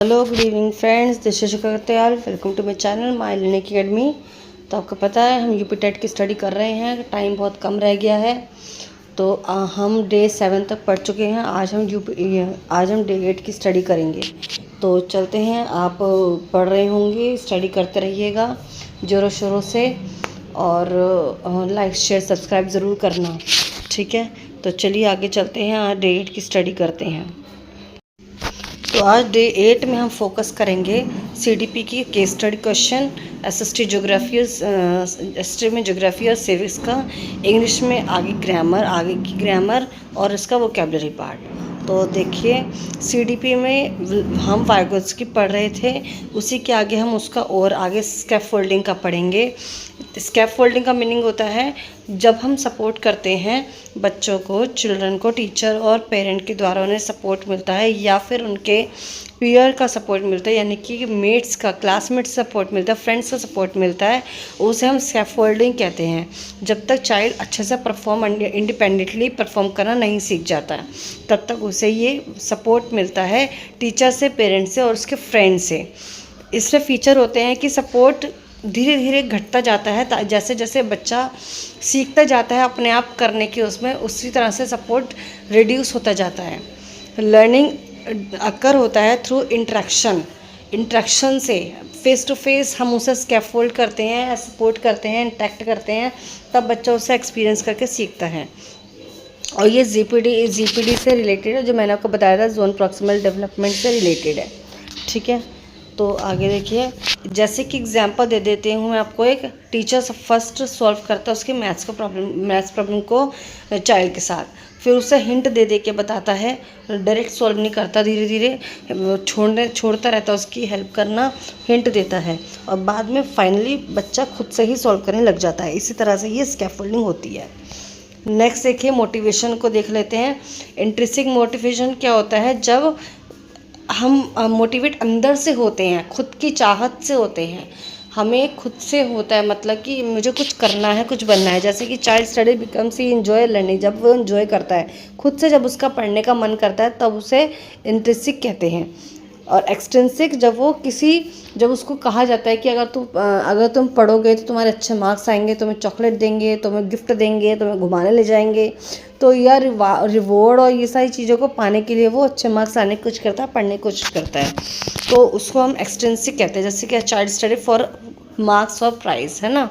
Hello good evening friends, this is करतेयाल। Welcome to my channel my learning academy. तो आपको पता है हम यूपी टेट की स्टडी कर रहे हैं। टाइम बहुत कम रह गया है तो हम डे 7 तक पढ़ चुके हैं। आज हम डे 8 की स्टडी करेंगे। तो चलते हैं। आप पढ़ रहे होंगे, स्टडी करते रहिएगा ज़ोरों शोरों से, और लाइक शेयर सब्सक्राइब ज़रूर करना, ठीक है। तो चलिए आगे चलते हैं। आज डे 8 की स्टडी करते हैं। तो आज डे 8 में हम फोकस करेंगे सीडीपी की case study question, SST geography, SST में ज्योग्राफी और सिविक्स का, इंग्लिश में आगे की ग्रामर और इसका वोकेबलरी पार्ट। तो देखिए, सीडीपी में हम वाइगोत्स्की की पढ़ रहे थे, उसी के आगे हम उसका और आगे स्कैफोल्डिंग का पढ़ेंगे। स्कैफोल्डिंग का मीनिंग होता है जब हम सपोर्ट करते हैं बच्चों को, चिल्ड्रन को, टीचर और पेरेंट के द्वारा उन्हें सपोर्ट मिलता है या फिर उनके पीयर का सपोर्ट मिलता है, यानी कि मेट्स का, क्लासमेट्स सपोर्ट मिलता है, फ्रेंड्स का सपोर्ट मिलता है, उसे हम स्कैफोल्डिंग कहते हैं। जब तक चाइल्ड अच्छे से इंडिपेंडेंटली परफॉर्म करना नहीं सीख जाता है तब तक उसे ये सपोर्ट मिलता है टीचर से, पेरेंट्स से और उसके फ्रेंड से। इसमें फीचर होते हैं कि सपोर्ट धीरे धीरे घटता जाता है, जैसे जैसे बच्चा सीखता जाता है अपने आप करने की, उसमें उसी तरह से सपोर्ट रिड्यूस होता जाता है। लर्निंग अकर होता है थ्रू इंट्रैक्शन से, फेस टू फेस हम उसे स्कैफोल्ड करते हैं, सपोर्ट करते हैं, इंटैक्ट करते हैं, तब बच्चा उसे एक्सपीरियंस करके सीखता है। और ये जीपीडी से रिलेटेड है, जो मैंने आपको बताया था, जोन प्रॉक्सिमल डेवलपमेंट से रिलेटेड है, ठीक है। तो आगे देखिए, जैसे कि एग्जांपल दे देती हूँ मैं आपको। एक टीचर फर्स्ट सॉल्व करता है उसकी मैथ्स प्रॉब्लम को चाइल्ड के साथ, फिर उसे हिंट दे दे के बताता है, डायरेक्ट सॉल्व नहीं करता, धीरे धीरे छोड़ता रहता है उसकी हेल्प करना, हिंट देता है, और बाद में फाइनली बच्चा खुद से ही सॉल्व करने लग जाता है। इसी तरह से ये स्कैफोल्डिंग होती है। नेक्स्ट देखिए, मोटिवेशन को देख लेते हैं। इंट्रिंसिक मोटिवेशन क्या होता है? जब हम मोटिवेट अंदर से होते हैं, खुद की चाहत से होते हैं, हमें खुद से होता है, मतलब कि मुझे कुछ करना है, कुछ बनना है। जैसे कि चाइल्ड स्टडी बिकम्स ही इंजॉय लर्निंग, जब वो इंजॉय करता है खुद से, जब उसका पढ़ने का मन करता है तब उसे इंट्रिंसिक कहते हैं। और एक्सट्रिंसिक जब उसको कहा जाता है कि अगर तुम पढ़ोगे तो तुम्हारे अच्छे मार्क्स आएंगे, तुम्हें चॉकलेट देंगे, तुम्हें गिफ्ट देंगे, तुम्हें घुमाने ले जाएंगे, तो यह रिवॉर्ड और ये सारी चीज़ों को पाने के लिए वो अच्छे मार्क्स आने की कोशिश करता है, पढ़ने की कोशिश करता है, तो उसको हम एक्सट्रिंसिक कहते हैं। जैसे कि चाइल्ड स्टडी फॉर मार्क्स और प्राइज़, है ना।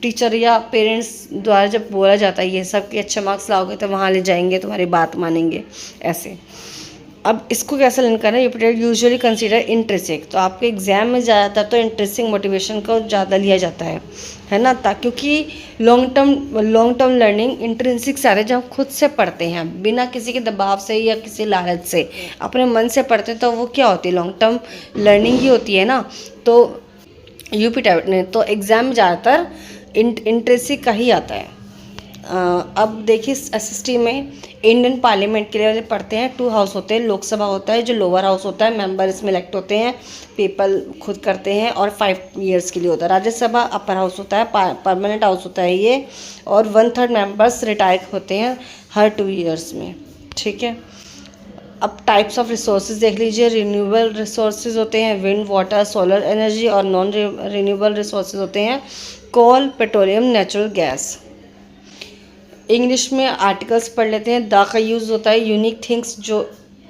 टीचर या पेरेंट्स द्वारा जब बोला जाता है ये सब कि अच्छे मार्क्स लाओगे तो वहाँ ले जाएंगे, तुम्हारी बात मानेंगे, ऐसे। अब इसको कैसे लर्न करना है? यूपिटेड यूजुअली कंसीडर इंट्रिंसिक। तो आपके एग्जाम में ज़्यादातर तो इंट्रिंसिक मोटिवेशन को ज़्यादा लिया जाता है ना, क्योंकि लॉन्ग टर्म लर्निंग इंट्रिंसिक सारे जब हम खुद से पढ़ते हैं, बिना किसी के दबाव से या किसी लालच से, अपने मन से पढ़ते हैं, तो वो क्या होती है? लॉन्ग टर्म लर्निंग ही होती है ना। तो यूपीटेट ने तो एग्ज़ाम में ज़्यादातर इंट्रिंसिक का ही आता है। अब देखिए, एसएसटी में इंडियन पार्लियामेंट के लिए पढ़ते हैं, 2 हाउस होते हैं, लोकसभा होता है जो लोअर हाउस होता है, मेंबर इसमें इलेक्ट होते हैं, पीपल खुद करते हैं, और 5 ईयर्स के लिए होता है। राज्यसभा अपर हाउस होता है, परमानेंट हाउस होता है ये, और 1/3 मेंबर्स रिटायर होते हैं हर 2 ईयर्स में, ठीक है। अब टाइप्स ऑफ रिसोर्सेज देख लीजिए। रिन्यूएबल रिसोर्सेज होते हैं विंड, वाटर, सोलर एनर्जी, और नॉन रिन्यूएबल रिसोर्सेज होते हैं कोल, पेट्रोलियम, नेचुरल गैस। इंग्लिश में आर्टिकल्स पढ़ लेते हैं। द का यूज़ होता है यूनिक थिंग्स, जो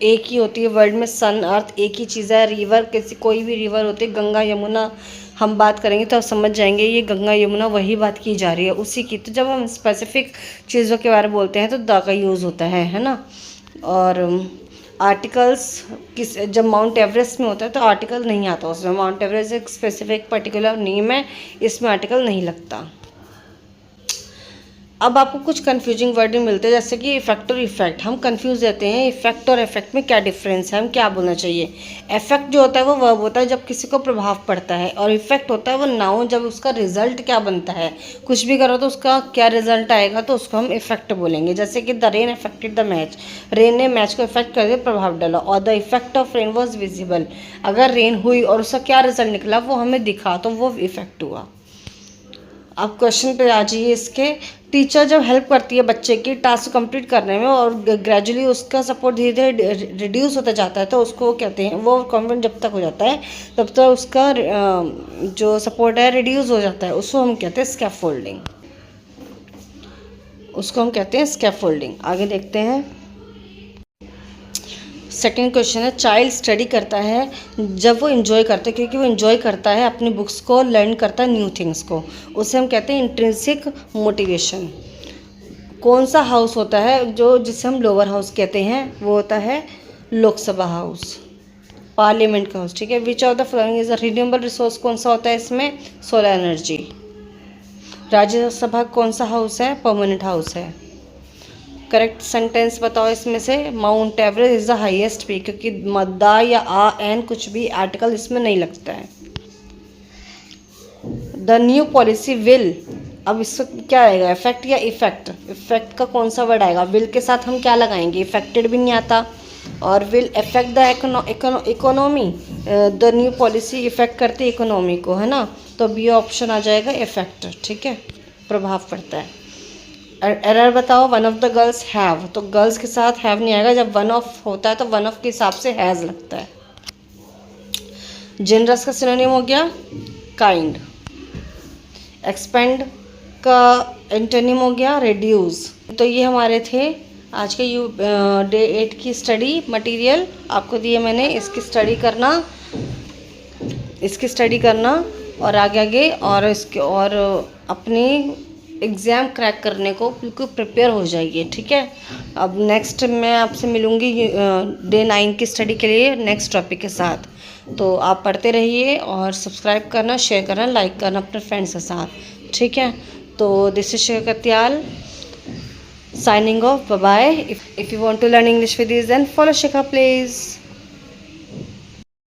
एक ही होती है वर्ल्ड में। सन, अर्थ एक ही चीज़ है। रिवर, कोई भी रिवर होती है, गंगा यमुना हम बात करेंगे तो आप समझ जाएंगे ये गंगा यमुना वही बात की जा रही है, उसी की। तो जब हम स्पेसिफिक चीज़ों के बारे में बोलते हैं तो द का यूज़ होता है ना। और आर्टिकल्स जब माउंट एवरेस्ट में होता है तो आर्टिकल नहीं आता उसमें। माउंट एवरेस्ट एक स्पेसिफिक पर्टिकुलर नेम है, इसमें आर्टिकल नहीं लगता। अब आपको कुछ कंफ्यूजिंग वर्ड मिलते हैं, जैसे कि इफेक्ट और इफेक्ट। हम कंफ्यूज रहते हैं, इफेक्ट और इफेक्ट में क्या डिफरेंस है, हम क्या बोलना चाहिए। इफेक्ट जो होता है वो वर्ब होता है जब किसी को प्रभाव पड़ता है, और इफेक्ट होता है वो नाउन, जब उसका रिजल्ट क्या बनता है, कुछ भी करो तो उसका क्या रिजल्ट आएगा, तो उसको हम इफेक्ट बोलेंगे। जैसे कि the rain affected the match, rain ने मैच को इफेक्ट करके प्रभाव डाला, और the effect of rain was visible, अगर रेन हुई और उसका क्या रिजल्ट निकला वो हमें दिखा तो वो इफेक्ट हुआ। आप क्वेश्चन पे आ जाइए इसके। टीचर जब हेल्प करती है बच्चे की टास्क कंप्लीट करने में और ग्रेजुअली उसका सपोर्ट धीरे धीरे रिड्यूस होता जाता है तो उसको कहते हैं, वो कॉन्फिडेंट जब तक हो जाता है तब तक उसका जो सपोर्ट है रिड्यूस हो जाता है, उसको हम कहते हैं स्कैफोल्डिंग। उसको हम कहते हैं स्कैफोल्डिंग। आगे देखते हैं। सेकंड क्वेश्चन है, चाइल्ड स्टडी करता है जब वो इन्जॉय करता है, क्योंकि वो इन्जॉय करता है अपनी बुक्स को, लर्न करता है न्यू थिंग्स को, उसे हम कहते हैं इंट्रिंसिक मोटिवेशन। कौन सा हाउस होता है जो जिसे हम लोअर हाउस कहते हैं, वो होता है लोकसभा हाउस, पार्लियामेंट का हाउस। ठीक है। Which of the following is a renewable resource, कौन सा होता है इसमें, सोलर एनर्जी। राज्यसभा कौन सा हाउस है, परमानेंट हाउस है। करेक्ट सेंटेंस बताओ इसमें से। Mount Everest is the highest peak, क्योंकि मद्दा या आ एन कुछ भी आर्टिकल इसमें नहीं लगता है। द न्यू पॉलिसी विल, अब इसको क्या आएगा, इफेक्ट या इफेक्ट। इफेक्ट का कौन सा वर्ड आएगा, विल के साथ हम क्या लगाएंगे, इफेक्टेड भी नहीं आता, और will effect the economy. The new policy effect करती है इकोनॉमी को, है ना, तो बी ऑप्शन आ जाएगा इफेक्ट। ठीक है, प्रभाव पड़ता है। एरर बताओ, one of the girls have, तो गर्ल्स के साथ हैव नहीं आएगा, जब वन ऑफ होता है तो वन ऑफ के हिसाब से हैज़ लगता है। जनरस का सिनोनिम हो गया काइंड। एक्सपेंड का एंटोनिम हो गया रिड्यूस। तो ये हमारे थे आज के डे 8 की स्टडी मटेरियल आपको दिए मैंने। इसकी स्टडी करना और आगे और इसके और अपनी एग्ज़ाम क्रैक करने को बिल्कुल प्रिपेयर हो जाइए। ठीक है। अब नेक्स्ट मैं आपसे मिलूँगी डे 9 की स्टडी के लिए नेक्स्ट टॉपिक के साथ। तो आप पढ़ते रहिए और सब्सक्राइब करना, शेयर करना, लाइक करना अपने फ्रेंड्स के साथ। ठीक है। तो this is Shikha Katyal signing off. Bye bye. If you want to learn English with ease, then follow Shikha please.